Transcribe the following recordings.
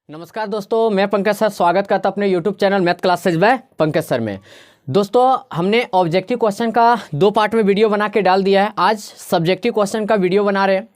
नमस्कार दोस्तों, मैं पंकज सर स्वागत करता हूं अपने YouTube channel math classes by Pankaj sir में। दोस्तों, हमने ऑब्जेक्टिव क्वेश्चन का 2 पार्ट में वीडियो बना के डाल दिया है। आज सब्जेक्टिव क्वेश्चन का वीडियो बना रहे हैं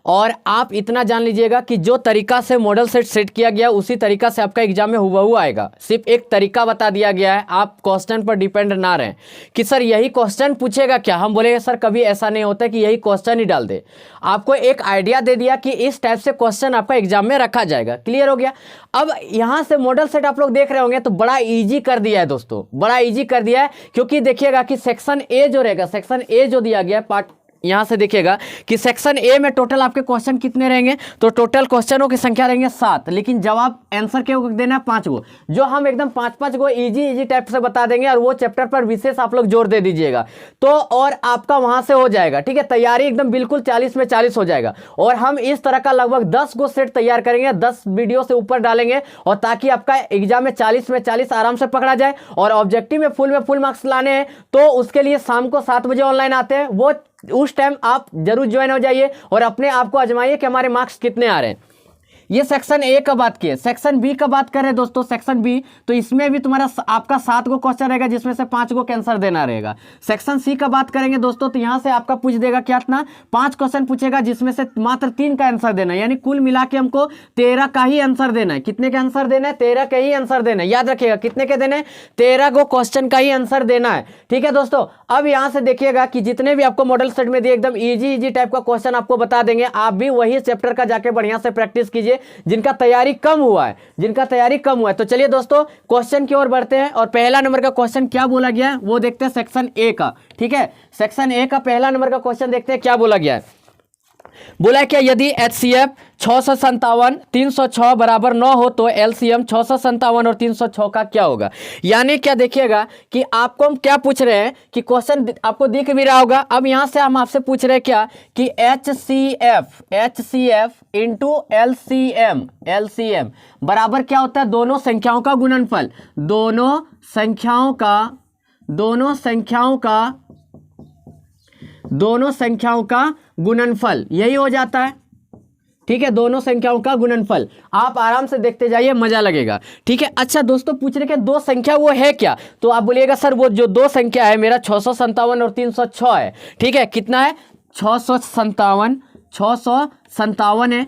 और आप इतना जान लीजिएगा कि जो तरीका से मॉडल सेट किया गया उसी तरीका से आपका एग्जाम में हुबहू आएगा। सिर्फ एक तरीका बता दिया गया है, आप क्वेश्चन पर डिपेंड ना रहें कि सर यही क्वेश्चन पूछेगा क्या। हम बोलेंगे सर कभी ऐसा नहीं होता कि यही क्वेश्चन ही डाल दे। आपको एक आइडिया दे दिया कि इस टाइप से क्वेश्चन आपका एग्जाम में रखा जाएगा। क्लियर हो गया। अब यहाँ से मॉडल सेट आप लोग देख रहे होंगे तो बड़ा ईजी कर दिया है दोस्तों, बड़ा ईजी कर दिया है। क्योंकि देखिएगा कि सेक्शन ए जो रहेगा, सेक्शन ए जो दिया गया है पार्ट, यहां से देखिएगा कि सेक्शन ए में टोटल आपके क्वेश्चन कितने रहेंगे, तो टोटल क्वेश्चनों की संख्या रहेंगे 7, लेकिन जवाब आंसर के देना है 5 गो, जो हम एकदम 5-5 गो इजी टाइप से बता देंगे और वो चैप्टर पर विशेष आप लोग जोर दे दीजिएगा तो और आपका वहां से हो जाएगा। ठीक है, तैयारी एकदम बिल्कुल 40 में 40 हो जाएगा। और हम इस तरह का लगभग 10 गो सेट तैयार करेंगे, 10 वीडियो से ऊपर डालेंगे और ताकि आपका एग्जाम में 40 में 40 आराम से पकड़ा जाए। और ऑब्जेक्टिव में फुल मार्क्स लाने हैं तो उसके लिए शाम को 7 बजे ऑनलाइन आते हैं, वो उस टाइम आप जरूर ज्वाइन हो जाइए और अपने आप को आजमाइए कि हमारे मार्क्स कितने आ रहे हैं। ये सेक्शन ए का बात की है। सेक्शन बी का बात करें दोस्तों, सेक्शन बी तो इसमें भी तुम्हारा आपका 7 गो क्वेश्चन रहेगा जिसमें से 5 गो आंसर देना रहेगा। सेक्शन सी का बात करेंगे दोस्तों तो यहां से आपका पूछ देगा क्या, इतना 5 क्वेश्चन पूछेगा जिसमें से मात्र 3 का आंसर देना है, यानी कुल मिला के हमको 13 का ही आंसर देना है। कितने का आंसर देना है? 13 का ही आंसर देना है। याद रखिएगा कितने के देने, 13 गो क्वेश्चन का ही आंसर देना है। ठीक है दोस्तों, अब यहां से देखिएगा कि जितने भी आपको मॉडल सेट में दिए एकदम इजी टाइप का क्वेश्चन आपको बता देंगे। आप भी वही चैप्टर का जाके बढ़िया से प्रैक्टिस कीजिए जिनका तैयारी कम हुआ है, तो चलिए दोस्तों क्वेश्चन की ओर बढ़ते हैं। और पहला नंबर का क्वेश्चन क्या बोला गया है वो देखते हैं सेक्शन ए का। ठीक है, सेक्शन ए का पहला नंबर का क्वेश्चन देखते हैं क्या बोला गया है। बोला है क्या, यदि HCF 657 306 बराबर 9 हो तो LCM 657 और 306 का क्या होगा। यानी क्या देखिएगा कि आपको हम क्या पूछ रहे हैं कि क्वेश्चन आपको दिख भी रहा होगा। अब यहां से हम आपसे पूछ रहे हैं क्या कि HCF इंटू LCM बराबर क्या होता है, दोनों संख्याओं का गुणनफल, दोनों संख्याओं का गुणनफल, यही हो जाता है। ठीक है, दोनों संख्याओं का गुणनफल। आप आराम से देखते जाइए, मजा लगेगा। ठीक है, अच्छा दोस्तों पूछ रहे कि 2 संख्या वो है क्या, तो आप बोलिएगा सर वो जो 2 संख्या है मेरा 657 और 306 है। ठीक है, कितना है, 657 है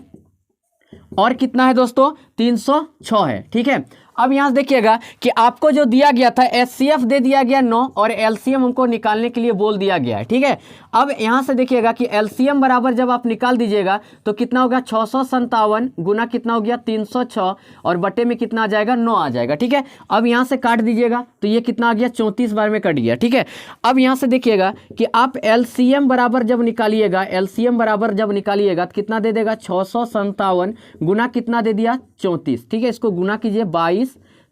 और कितना है दोस्तों, 306 है। ठीक है, अब यहां से देखिएगा कि आपको जो दिया गया था HCF दे दिया गया 9 और LCM हमको निकालने के लिए बोल दिया गया है। ठीक है, अब यहां से देखिएगा कि LCM बराबर जब आप निकाल दीजिएगा तो कितना होगा, 657 गुना कितना हो गया 306 और बटे में कितना आ जाएगा, 9 आ जाएगा। ठीक है, अब यहां से काट दीजिएगा तो ये कितना आ गया, 34 बार में कट गया। ठीक है, अब यहां से देखिएगा कि आप LCM बराबर जब निकालिएगा तो कितना दे देगा, 657 गुना कितना दे दिया, 34। ठीक है, इसको गुना कीजिए 22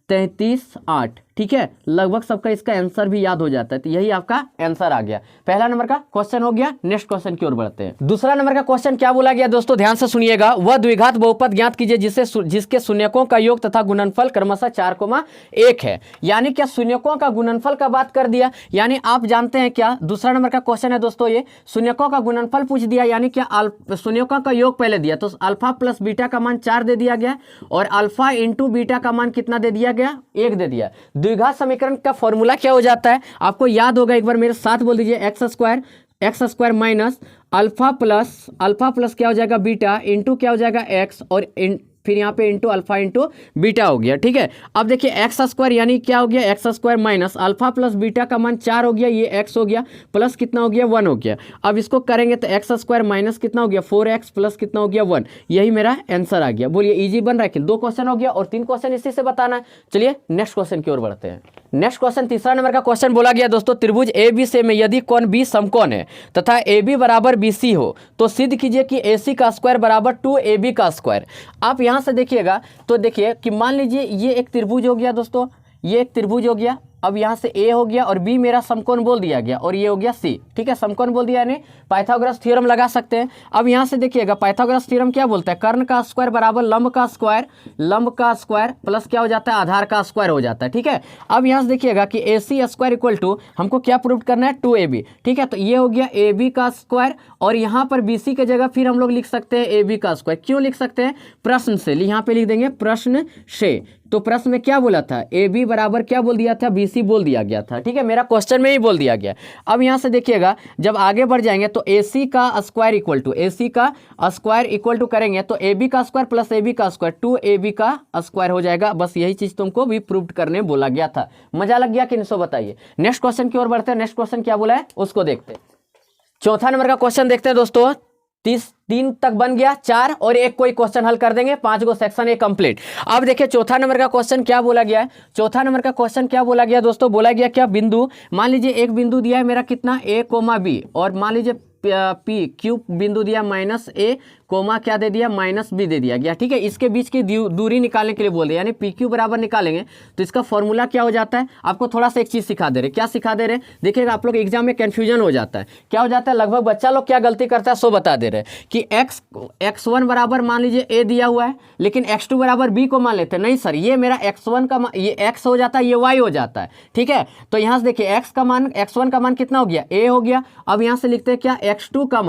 33 8। ठीक है, लगभग सबका इसका आंसर भी याद हो जाता है, तो यही आपका आंसर आ गया। पहला नंबर का क्वेश्चन हो गया। नेक्स्ट क्वेश्चन की ओर बढ़ते हैं। दूसरा नंबर का क्वेश्चन क्या बोला गया दोस्तों, ध्यान से सुनिएगा। वह द्विघात बहुपद ज्ञात कीजिए जिसके शून्यकों का योग तथा गुणनफल क्रमशः 4,1 है। यानी क्या शून्यकों का गुणनफल का बात कर दिया, यानी आप जानते हैं क्या, दूसरा नंबर का क्वेश्चन है दोस्तों ये शून्यकों का गुणनफल पूछ दिया, यानी क्या शून्यकों का योग पहले दिया तो अल्फा प्लस बीटा का मान 4 दे दिया गया और अल्फा इंटू बीटा का मान कितना दे दिया गया, 1 दे दिया। द्विघात समीकरण का फॉर्मूला क्या हो जाता है आपको याद होगा, एक बार मेरे साथ बोल दीजिए, x square minus alpha plus क्या हो जाएगा, बीटा इंटू क्या हो जाएगा, एक्स और फिर यहाँ पे इंटू अल्फा इंटू बीटा हो गया। ठीक है, अब देखिए एक्स स्क्वायर यानी क्या हो गया, x square minus alpha plus beta का मान 4 हो गया, ये एक्स हो गया प्लस कितना हो गया, 1 हो गया। अब इसको करेंगे तो एक्स स्क्वायर माइनस कितना हो गया, 4x प्लस कितना हो गया, 1। यही मेरा आंसर आ गया। बोलिए इजी बन रहा है कि 2 क्वेश्चन हो गया और 3 क्वेश्चन इसी से बताना है। चलिए नेक्स्ट क्वेश्चन की ओर बढ़ते हैं। नेक्स्ट क्वेश्चन तीसरा नंबर का क्वेश्चन बोला गया दोस्तों, त्रिभुज ABC में यदि कोण B समकोण है तथा AB बराबर BC हो तो सिद्ध कीजिए कि AC का स्क्वायर बराबर 2AB का स्क्वायर। आप यहां से देखिएगा तो देखिए कि मान लीजिए ये एक त्रिभुज हो गया दोस्तों, ये एक त्रिभुज हो गया अब यहाँ से ए हो गया और बी मेरा समकोण बोल दिया गया और ये हो गया सी। ठीक है, समकोण बोल दिया, यानी पाइथागोरस थ्योरम लगा सकते हैं। अब यहाँ से देखिएगा पाइथागोरस थ्योरम क्या बोलता है, कर्ण का स्क्वायर बराबर लंब का स्क्वायर प्लस क्या हो जाता है, आधार का स्क्वायर हो जाता है। ठीक है, अब यहाँ से देखिएगा कि ए सी स्क्वायर इक्वल टू हमको क्या प्रूव करना है, 2ab। ठीक है, तो ये हो गया ए बी का स्क्वायर और यहाँ पर बी सी के जगह फिर हम लोग लिख सकते हैं ए बी का स्क्वायर। क्यों लिख सकते हैं, प्रश्न से, यहाँ पे लिख देंगे प्रश्न से। तो प्रश्न में क्या बोला था, ए बी बराबर क्या बोल दिया था, बी सी बोल दिया गया था। ठीक है, मेरा क्वेश्चन में ही बोल दिया गया। अब यहाँ से देखिएगा जब आगे बढ़ जाएंगे तो ए सी का स्क्वायर इक्वल टू करेंगे तो ए बी का स्क्वायर प्लस ए बी का स्क्वायर 2ab का स्क्वायर हो जाएगा। बस यही चीज तुमको भी प्रूव करने बोला गया था। मजा लग गया कि नहीं, सो बताइए। नेक्स्ट क्वेश्चन की ओर बढ़ते हैं। नेक्स्ट क्वेश्चन क्या बोला है उसको देखते हैं। चौथा नंबर का क्वेश्चन देखते हैं दोस्तों। 3 तक बन गया, 4 और एक कोई क्वेश्चन हल कर देंगे, 5 गो सेक्शन एक कंप्लीट। अब देखिए चौथा नंबर का क्वेश्चन क्या बोला गया है। चौथा नंबर का क्वेश्चन क्या बोला गया दोस्तों, बोला गया क्या, बिंदु, मान लीजिए एक बिंदु दिया है मेरा कितना, a, b और मान लीजिए पी क्यू बिंदु दिया -a, क्या दे दिया, -b दे दिया गया। ठीक है, इसके बीच की दूरी निकालने के लिए बोल दिया, यानी पी क्यू बराबर निकालेंगे तो इसका फॉर्मूला क्या हो जाता है। आपको थोड़ा सा एक चीज सिखा दे रहे, क्या सिखा दे रहे, देखिएगा आप लोग एग्जाम में कंफ्यूजन हो जाता है। क्या हो जाता है, लगभग बच्चा लोग क्या गलती करता है सो बता दे रहे कि x1 बराबर मान लीजिए a दिया हुआ है, लेकिन x2 बराबर b को मान लेते हैं। नहीं सर, ये मेरा x1 का ये x हो जाता है, ये y हो जाता है। ठीक है, तो यहाँ से देखिए x1 का मान कितना हो गया, a हो गया। अब यहाँ से लिखते हैं क्या, x2 का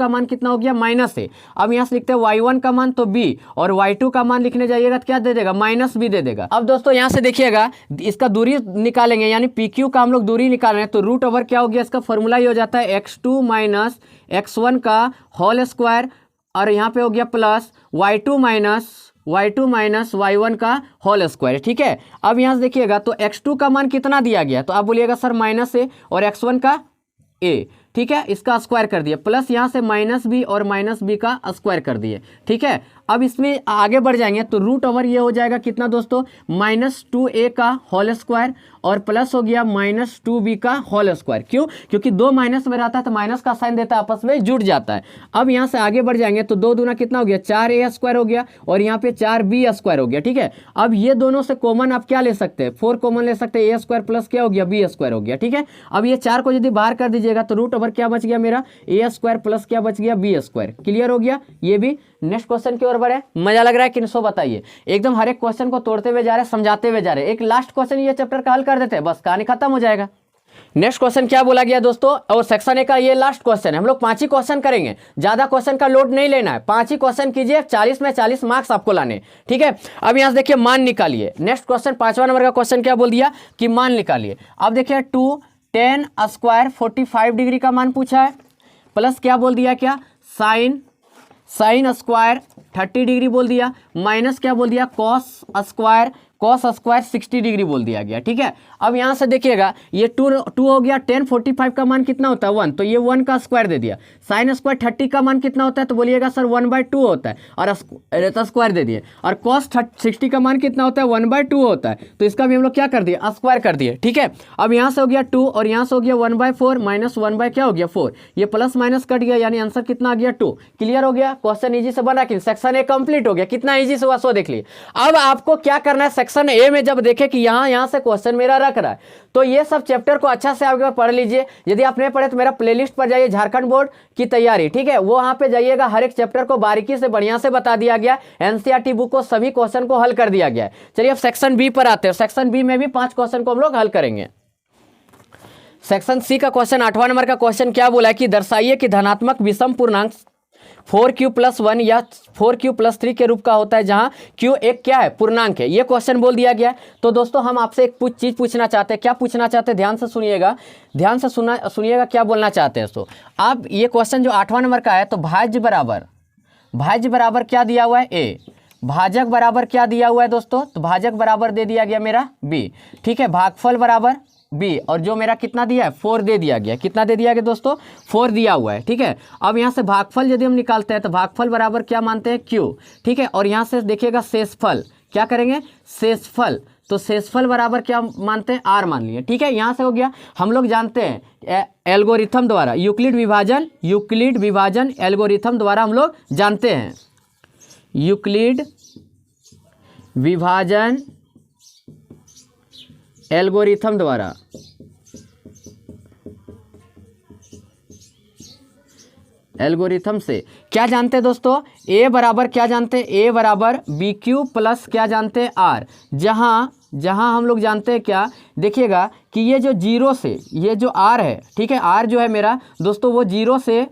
मान कितना हो गया, -a। अब यहाँ से लिखते हैं y1 का मान तो b और y2 का मान लिखने जाइएगा तो क्या दे देगा, -b दे देगा। अब दोस्तों यहाँ से देखिएगा इसका दूरी निकालेंगे, यानी pq का हम लोग दूरी निकालेंगे तो रूट ओवर क्या हो गया, इसका फॉर्मूला ये हो जाता है x2 माइनस x1 का होल स्क्वायर और यहाँ पे हो गया प्लस y2 माइनस y1 का होल स्क्वायर। ठीक है, अब यहाँ से देखिएगा तो x2 का मान कितना दिया गया, तो आप बोलिएगा सर -a और x1 का a। ठीक है, इसका स्क्वायर कर दिए प्लस यहाँ से -b और -b का स्क्वायर कर दिए। ठीक है, अब इसमें आगे बढ़ जाएंगे तो रूट ओवर ये हो जाएगा कितना दोस्तों, -2a का होल स्क्वायर और प्लस हो गया -2b का होल स्क्वायर। क्यों, क्योंकि 2 माइनस में रहता है तो माइनस का साइन देता है, आपस में जुड़ जाता है। अब यहाँ से आगे बढ़ जाएंगे तो 2 दूना कितना हो गया, 4a स्क्वायर हो गया और यहाँ पे 4b स्क्वायर हो गया। ठीक है, अब ये दोनों से कॉमन आप क्या ले सकते हैं, 4 कॉमन ले सकते हैं, a स्क्वायर प्लस क्या हो गया, b स्क्वायर हो गया। ठीक है, अब ये 4 को यदि बाहर कर दीजिएगा तो रूट ओवर क्या बच गया मेरा, a स्क्वायर प्लस क्या बच गया, b स्क्वायर। क्लियर हो गया ये भी। नेक्स्ट क्वेश्चन की ओर बढ़े, मजा लग रहा है कि नहीं, बताइए। एकदम हर एक क्वेश्चन को तोड़ते हुए जा रहे हैं, समझाते हुए जा रहे हैं। एक लास्ट क्वेश्चन ये चैप्टर का हल कर देते हैं, बस कहानी खत्म हो जाएगा। नेक्स्ट क्वेश्चन क्या बोला गया दोस्तों, और सेक्शन ए का ये लास्ट क्वेश्चन है। हम लोग 5 ही क्वेश्चन करेंगे, ज्यादा क्वेश्चन का लोड नहीं लेना है, 5 ही क्वेश्चन कीजिए, 40 में 40 मार्क्स आपको लाने। ठीक है, अब यहाँ से देखिए मान निकालिए। नेक्स्ट क्वेश्चन 5वां नंबर का क्वेश्चन क्या बोल दिया कि मान निकालिए। अब देखिए 2tan स्क्वायर 45 डिग्री का मान पूछा है, प्लस क्या बोल दिया, क्या साइन स्क्वायर 30 डिग्री बोल दिया, माइनस क्या बोल दिया, कॉस स्क्वायर 60 डिग्री बोल दिया गया। ठीक है, अब यहाँ से देखिएगा ये 2 हो गया, tan 45 का मान कितना होता है 1, तो ये 1 का स्क्वायर दे दिया। साइन स्क्वायर 30 का मान कितना होता है, तो बोलिएगा सर 1/2 होता है और स्क्वायर दे दिए। और cos 60 का मान कितना होता है, 1/2 होता है, तो इसका भी हम लोग क्या कर दिए, स्क्वायर कर दिए। ठीक है, अब यहाँ से हो गया 2 और यहाँ से हो गया 1/4 माइनस 1 क्या हो गया 4, ये प्लस माइनस कट गया, यानी आंसर कितना आ गया 2। क्लियर हो गया, क्वेश्चन इजी से बना कि सेक्शन ए कंप्लीट हो गया। कितना इजी से हुआ सो देख लीजिए। अब आपको क्या करना है, सेक्शन ए में जब देखे कि यहाँ से क्वेश्चन मेरा रख रहा है तो ये सब चैप्टर को अच्छा से आपके पढ़ लीजिए। यदि आप नहीं पढ़े तो मेरा प्लेलिस्ट पर जाइए, झारखंड बोर्ड की तैयारी। ठीक है, वो वहां पे जाइएगा, हर एक चैप्टर को बारीकी से बढ़िया से बता दिया गया, एनसीईआरटी बुक को सभी क्वेश्चन को हल कर दिया गया है। चलिए अब सेक्शन बी पर आते हैं। सेक्शन बी में भी 5 क्वेश्चन को हम लोग हल करेंगे। सेक्शन सी का क्वेश्चन 8वां नंबर का क्वेश्चन क्या बोला है कि दर्शाइए कि धनात्मक विषम पूर्णांक 4q+1 या 4q+3 के रूप का होता है, जहां q एक क्या है, पूर्णांक है। ये क्वेश्चन बोल दिया गया है। तो दोस्तों हम आपसे एक चीज पूछना चाहते हैं। क्या पूछना चाहते हैं, ध्यान से सुनिएगा, सुनिएगा क्या बोलना चाहते हैं। तो आप ये क्वेश्चन जो 8वां नंबर का है, तो भाज्य बराबर क्या दिया हुआ है, a, भाजक बराबर क्या दिया हुआ है दोस्तों, तो भाजक बराबर दे दिया गया मेरा b। ठीक है, भागफल बराबर b और जो मेरा कितना दिया है 4 दे दिया गया। कितना दे दिया गया दोस्तों, 4 दिया हुआ है। ठीक है, अब यहाँ से भागफल यदि हम निकालते हैं तो भागफल बराबर क्या मानते हैं, q। ठीक है, और यहाँ से देखिएगा शेषफल क्या करेंगे, शेषफल, तो शेषफल बराबर क्या मानते हैं, r मान लिए। ठीक है, यहाँ से हो गया। हम लोग जानते हैं एल्गोरिथम द्वारा, यूक्लिड विभाजन एल्गोरिथम द्वारा हम लोग जानते हैं, यूक्लिड विभाजन एल्गोरिथम द्वारा एल्गोरिथम से क्या जानते हैं दोस्तों, ए बराबर क्या जानते हैं, ए बराबर बी क्यू प्लस क्या जानते हैं आर। जहां हम लोग जानते हैं क्या, देखिएगा कि ये जो जीरो से ये जो आर है, ठीक है, आर जो है मेरा दोस्तों वो जीरो से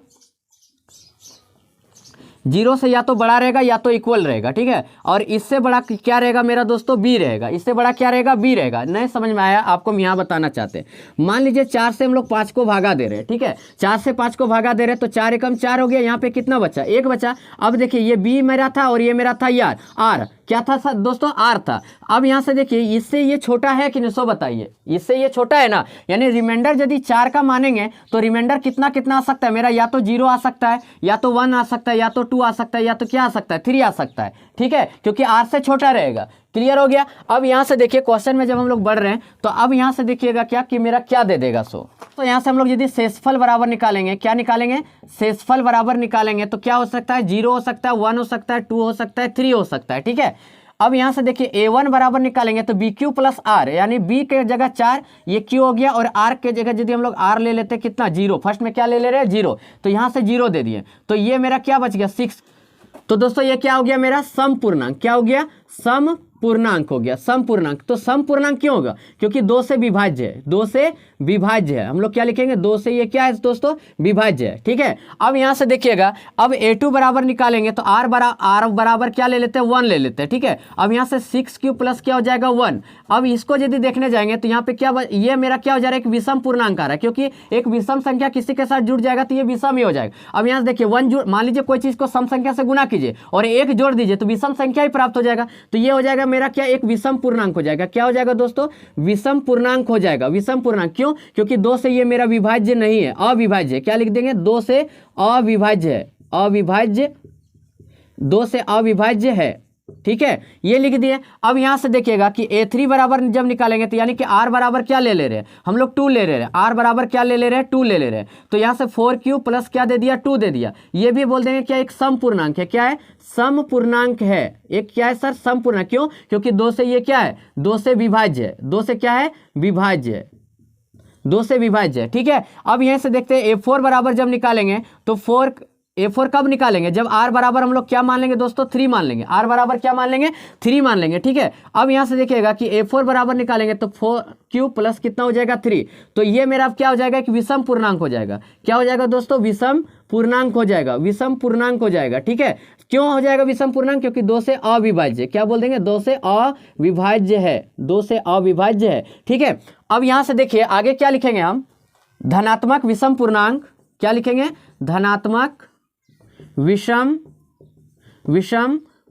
या तो बड़ा रहेगा या तो इक्वल रहेगा, ठीक है। और इससे बड़ा क्या रहेगा मेरा दोस्तों, बी रहेगा। इससे बड़ा क्या रहेगा, बी रहेगा। नहीं समझ में आया, आपको हम यहाँ बताना चाहते हैं। मान लीजिए 4 से हम लोग 5 को भागा दे रहे हैं, ठीक है, 4 से 5 को भागा दे रहे हैं तो 4 एकम 4 हो गया। यहाँ पे कितना बचा, 1 बचा। अब देखिए ये बी मेरा था और ये मेरा था यार आर, क्या था दोस्तों, आर था। अब यहाँ से देखिए इससे ये छोटा है कि नहीं, सो बताइए, इससे ये छोटा है ना, यानी रिमाइंडर यदि 4 का मानेंगे तो रिमाइंडर कितना कितना आ सकता है मेरा, या तो 0 आ सकता है, या तो 1 आ सकता है, या तो 2 आ सकता है, या तो क्या आ सकता है, 3 आ सकता है, ठीक है, क्योंकि आर से छोटा रहेगा। क्लियर हो गया। अब यहाँ से देखिए क्वेश्चन में जब हम लोग बढ़ रहे हैं तो अब यहाँ से देखिएगा क्या कि मेरा क्या दे देगा सो। तो यहाँ से हम लोग यदि शेषफल बराबर निकालेंगे, क्या निकालेंगे, शेषफल बराबर निकालेंगे तो क्या हो सकता है, 0 हो सकता है, 1 हो सकता है, 2 हो सकता है, 3 हो सकता है, ठीक है। अब यहाँ से देखिए a1 बराबर निकालेंगे तो बी क्यू प्लस आर, यानी b के जगह 4, ये q हो गया, और r के जगह यदि हम लोग r ले लेते कितना, 0। फर्स्ट में क्या ले रहे हैं, 0, तो यहाँ से 0 दे दिए, तो ये मेरा क्या बच गया, 6। तो दोस्तों ये क्या हो गया मेरा, समपूर्णांक। क्या हो गया, समपूर्णांक हो गया, समपूर्णांक। तो समपूर्णांक क्यों होगा, क्योंकि 2 से विभाज्य है, 2 से विभाज्य है। हम लोग क्या लिखेंगे, 2 से ये क्या है दोस्तों, विभाज्य है, ठीक है। अब यहाँ से देखिएगा, अब a2 बराबर निकालेंगे तो r बराबर क्या ले लेते हैं, 1 ले लेते हैं, ठीक है। अब यहाँ से 6 प्लस क्या हो जाएगा, 1। अब इसको यदि देखने जाएंगे तो यहाँ पे क्या, ये मेरा क्या हो जा रहा है, एक विषम पूर्णांक आ रहा है, क्योंकि एक विषम संख्या किसी के साथ जुड़ जाएगा तो ये विषम ही हो जाएगा। अब यहाँ से देखिए 1 जुड़, मान लीजिए कोई चीज को सम संख्या से गुना कीजिए और 1 जोड़ दीजिए तो विषम संख्या ही प्राप्त हो जाएगा। तो ये हो जाएगा मेरा क्या, एक विषम पूर्णांक हो जाएगा। क्या हो जाएगा दोस्तों, विषम पूर्णांक हो जाएगा। विषम पूर्णांक क्यों, क्योंकि 2 से ये मेरा विभाज्य नहीं है, अविभाज्य। क्या लिख देंगे, 2 से अविभाज्य है, अविभाज्य, 2 से अविभाज्य है, ठीक है, ये लिख दिए। अब यहां से देखिएगा कि a3 बराबर जब निकालेंगे तो यानी कि r बराबर क्या ले रहे हैं, हम लोग 2 ले रहे हैं, r बराबर क्या ले रहे हैं, 2 ले रहे हैं। तो यहां से 4q प्लस क्या दे दिया, 2 दे दिया। ये भी बोल देंगे क्या, एक समपूर्णांक है। क्या है, समपूर्णांक है। एक क्या है सर, समपूर्णांक। क्यों, क्योंकि 2 से ये क्या है, 2 से विभाज्य है, 2 से क्या है, विभाज्य है, 2 से विभाज्य है, ठीक है। अब यहां से देखते हैं a4 बराबर जब निकालेंगे तो a4 कब निकालेंगे, जब r बराबर हम लोग क्या मान लेंगे दोस्तों, 3 मान लेंगे। r बराबर क्या मान लेंगे, 3 मान लेंगे, ठीक है। अब यहां से देखिएगा कि a4 बराबर निकालेंगे तो 4q प्लस कितना हो जाएगा, 3। तो ये मेरा क्या हो जाएगा, एक विषम पूर्णांक हो जाएगा। क्या हो जाएगा दोस्तों, विषम पूर्णांक हो जाएगा, विषम पूर्णांक हो जाएगा, ठीक है। क्यों हो जाएगा विषम पूर्णांक, क्योंकि 2 से अविभाज्य, क्या बोल देंगे, 2 से अविभाज्य है, 2 से अविभाज्य है, ठीक है। अब यहां से देखिए आगे क्या लिखेंगे हम, धनात्मक विषम पूर्णांक। क्या लिखेंगे, धनात्मक विषम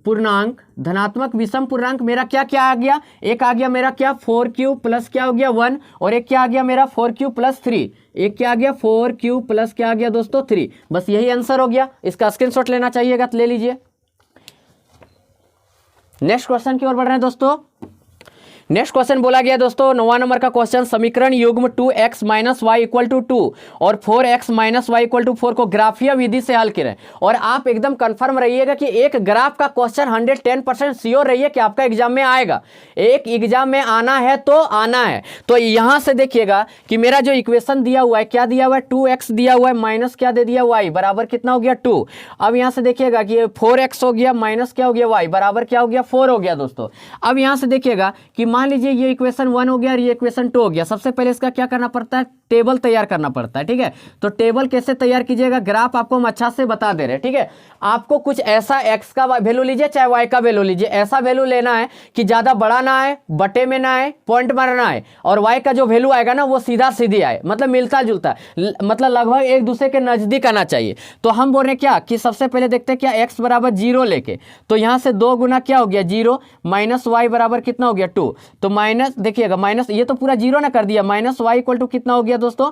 पूर्णांक। धनात्मक विषम पूर्णांक मेरा क्या क्या आ गया, एक आ गया मेरा क्या, 4q प्लस क्या हो गया, 1, और एक क्या आ गया मेरा 4q प्लस 3। एक क्या आ गया, 4q प्लस क्या आ गया दोस्तों, 3। बस यही आंसर हो गया। इसका स्क्रीनशॉट लेना चाहिएगा तो ले लीजिए। नेक्स्ट क्वेश्चन की ओर बढ़ रहे हैं दोस्तों। नेक्स्ट क्वेश्चन बोला गया दोस्तों 9वां नंबर का क्वेश्चन, समीकरण युग्म 2x minus Y equal to 2 और 4x minus Y equal to 4 को ग्राफीय विधि से हल करें। और आप एकदम कंफर्म रहिएगा कि एक ग्राफ का क्वेश्चन 110% श्योर रहिए कि आपका एग्जाम में आएगा। एक एग्जाम में आना है तो आना है। तो यहां से देखिएगा कि मेरा जो इक्वेशन दिया हुआ है, क्या दिया हुआ है, 2x दिया हुआ है, माइनस क्या दे दिया, y बराबर कितना हो गया, 2। अब यहां से देखिएगा कि 4x हो गया, माइनस क्या हो गया, y बराबर क्या हो गया, 4 हो गया दोस्तों। अब यहां से देखिएगा कि मान लीजिए ये इक्वेशन 1 हो गया और ये इक्वेशन 2 हो गया। सबसे पहले इसका क्या करना पड़ता है, टेबल तैयार करना पड़ता है, ठीक है। तो टेबल कैसे तैयार कीजिएगा, ग्राफ आपको हम अच्छा से बता दे रहे हैं, ठीक है। आपको कुछ ऐसा x का वैल्यू लीजिए चाहे y का वैल्यू लीजिए, ऐसा वैल्यू लेना है कि ज्यादा बड़ा ना आए, बटे में ना आए, पॉइंट मारना आए, और y का जो वैल्यू आएगा ना वो सीधा सीधी आए, मतलब मिलता जुलता, मतलब लगभग एक दूसरे के नजदीक आना चाहिए। तो हम बोल रहे हैं क्या कि सबसे पहले देखते हैं क्या, x बराबर 0 लेके, तो यहां से 2 गुना क्या हो गया 0, माइनस वाई बराबर कितना हो गया 2। तो माइनस देखिएगा, माइनस ये तो पूरा 0 ना कर दिया, माइनस वाई इक्वल टू कितना हो गया दोस्तों,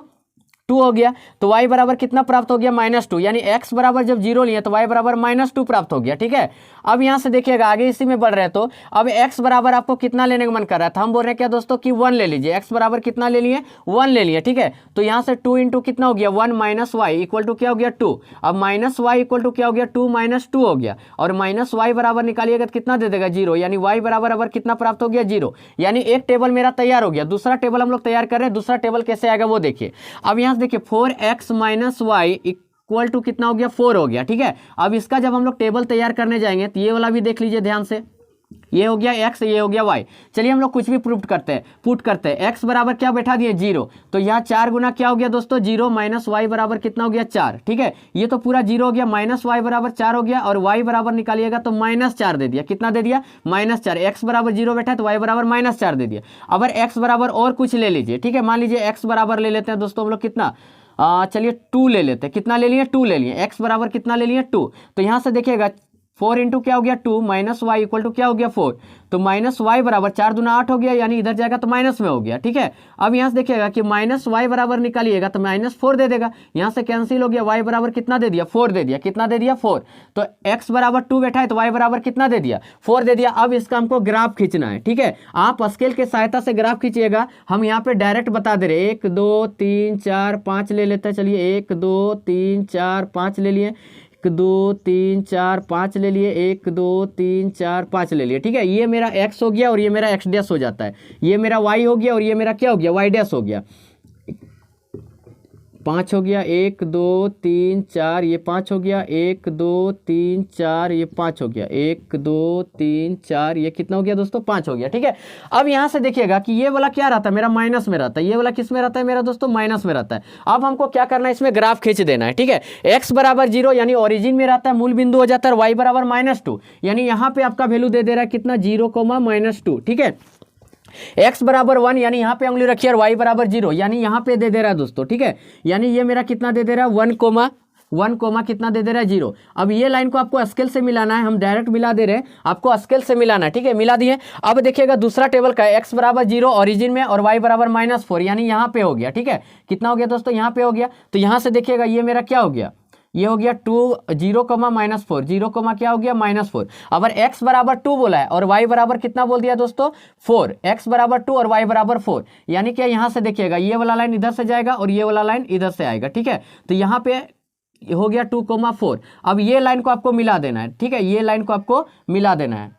2 हो गया। तो y बराबर कितना प्राप्त हो गया, -2, यानी x बराबर जब 0 लिए तो y बराबर -2 प्राप्त हो गया, ठीक है। अब यहाँ से देखिएगा आगे इसी में बढ़ रहे हैं, तो अब x बराबर आपको कितना लेने का मन कर रहा था, हम बोल रहे हैं क्या दोस्तों कि 1 ले लीजिए। x बराबर कितना ले लिए, 1 ले लिए, ठीक है। तो यहाँ से 2 इंटू कितना हो गया 1 माइनस वाई इक्वल टू क्या हो गया 2। अब माइनस वाई इक्वल टू क्या हो गया 2 माइनस 2 हो गया, और माइनस वाई बराबर निकालिएगा तो कितना दे देगा 0, यानी y बराबर अब कितना प्राप्त हो गया 0। यानी एक टेबल मेरा तैयार हो गया। दूसरा टेबल हम लोग तैयार कर रहे हैं, दूसरा टेबल कैसे आएगा वो देखिए। अब यहाँ से देखिए 4x minus Y equal to कितना हो गया 4 हो गया, ठीक है। अब इसका जब हम लोग टेबल तैयार करने जाएंगे तो ये वाला भी देख लीजिए ध्यान से, ये हो गया x, ये हो गया y। चलिए हम लोग कुछ भी पुट करते हैं, x बराबर क्या बैठा दिए 0, तो यहाँ 4 गुना क्या हो गया दोस्तों 0 माइनस y बराबर कितना हो गया 4, ठीक है। ये तो पूरा 0 हो गया, माइनस y बराबर 4 हो गया, और y बराबर निकालिएगा तो -4 दे दिया। कितना दे दिया -4। x बराबर 0 बैठा है तो y बराबर -4 दे दिया। अगर x बराबर और कुछ ले लीजिए, ठीक है। मान लीजिए x बराबर ले लेते हैं दोस्तों हम लोग कितना, चलिए 2 ले लेते हैं। कितना ले लिए 2 ले लिए, x बराबर कितना ले लिए 2। तो यहाँ से देखिएगा 4 इंटू क्या हो गया 2 माइनस वाई इक्वल टू क्या हो गया 4। तो माइनस वाई बराबर 4 दूना 8 हो गया, यानी इधर जाएगा तो माइनस में हो गया, ठीक है। अब यहाँ से देखिएगा कि माइनस वाई बराबर निकालिएगा तो -4 दे देगा, यहाँ से कैंसिल हो गया। वाई बराबर कितना दे दिया 4 दे दिया। कितना दे दिया 4। तो x बराबर 2 बैठा है तो y बराबर कितना दे दिया 4 दे दिया। अब इसका हमको ग्राफ खींचना है, ठीक है। आप स्केल के सहायता से ग्राफ खींचिएगा, हम यहाँ पे डायरेक्ट बता दे रहे 1 2 3 4 5 ले लेते हैं। चलिए 1 2 3 4 5 ले लिए, 1 2 3 4 5 ले लिए, 1 2 3 4 5 ले लिए, ठीक है। ये मेरा x हो गया और ये मेरा x डैश हो जाता है, ये मेरा y हो गया और ये मेरा क्या हो गया y डैश हो गया। 5 हो गया, 1 2 3 4, ये 5 हो गया, 1 2 3 4, ये 5 हो गया, 1 2 3 4, ये कितना हो गया दोस्तों 5 हो गया, ठीक है। अब यहाँ से देखिएगा कि ये वाला क्या रहता है मेरा माइनस में रहता है, ये वाला किस में रहता है मेरा दोस्तों माइनस में रहता है। अब हमको क्या करना है, इसमें ग्राफ खींच देना है, ठीक है। x बराबर 0 यानी ओरिजिन में रहता है, मूल बिंदु हो जाता है, y बराबर -2 यानी यहाँ पे आपका वैल्यू दे दे रहा है कितना 0, -2, ठीक है। x बराबर 1 यानी यहाँ पे उंगली रखिए, और y बराबर 0 यानी यहाँ पे दे रहा है दोस्तों, ठीक है। यानी ये मेरा कितना दे दे रहा है 1, कितना दे दे रहा है 0। अब ये लाइन को आपको स्केल से मिलाना है, हम डायरेक्ट मिला दे रहे हैं, आपको स्केल से मिलाना है, ठीक है। मिला दिए। अब देखिएगा दूसरा टेबल का x बराबर 0 ओरिजिन में और y बराबर -4 यानी यहाँ पे हो गया, ठीक है। कितना हो गया दोस्तों यहाँ पे हो गया। तो यहाँ से देखिएगा ये मेरा क्या हो गया, ये हो गया 2 0, -4 0, क्या हो गया -4। अगर x बराबर 2 बोला है और y बराबर कितना बोल दिया दोस्तों 4, x बराबर 2 और y बराबर 4 यानी कि यहाँ से देखिएगा ये वाला लाइन इधर से जाएगा और ये वाला लाइन इधर से आएगा, ठीक है। तो यहाँ पे हो गया 2, 4। अब ये लाइन को आपको मिला देना है, ठीक है। ये लाइन को आपको मिला देना है,